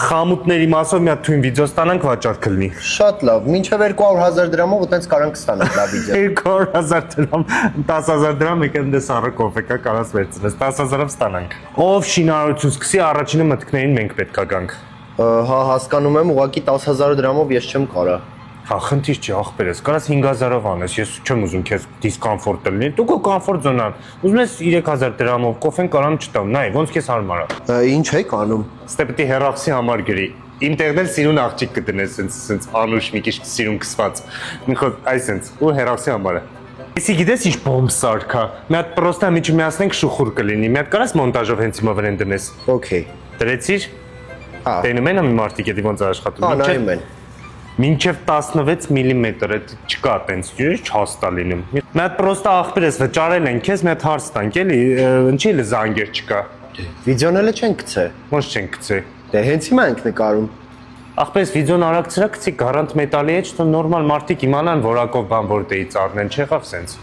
Խամուտների մասով մի հատ թույն վիդեո ստանանք վաճառ կլինի։ Շատ լավ, մինչև 200,000 դրամով այտենց կարանք ստանանք լավ վիդեո։ 200,000 դրամ, 10,000 դրամ եկել դե սարակով եկա կարաս վերցնես, 10,000-ով ստանանք։ Ով շինարարություն սկսի, առաջինը մտքներին մենք պետքա գանք։ Հա, հասկանում եմ, ուղղակի 10,000 դրամով ես չեմ կարա։ Հա, խնդիր չի, ախպերես, կարաս 5,000-ով անես, ես չեմ ուզում քեզ դիսկոմֆորտ լինի։ Դու քո կոմֆորտ զոնան։ Ուզում ես 3,000 դրամով կոֆեն կարամ չտամ, նայ, ոնց քեզ հարմար է։ Ինչ եք անում։ Ստե պետք է հերախսի համար գրի։ Ինտերնետ սիրուն աղջիկ կտնես, սենց անուշ մի քիչ սիրուն կսված։ Մի խոտ այսենց, ու հերախսի համար է։ Իսկ գիտես ինչ բոմբ սարքա։ Մի հատ պրոստա միջի միացնենք շուխուր կլինի։ Մի հատ կարաս մոնտաժով հենց հիմա վրան դնես։ Okay։ Դրեցիր։ Հա։ Տենում են ամի մարտիկ էդի ոնց աշխատում։ Հա, նայում են։ Մինչև 16 մմ է, չկա տենց, չհաստա լինում։ Մի հատ պրոստա ախպերես վճարել են, քեզ մի հատ հարց տանք, էլի, ինչի էլ զանգեր չկա։ Վիդեոն էլ չեն գցե։ Ոնց չենք գցե։ Դե հենց հիմա ենք նկարում։ Ախպերս վիդեոն արագ ծրա գցի գարանտ մետալի է, չէ՞ նորմալ մարդիկ իմանան որակով բան որ դեից առնեն, չեղավ սենց։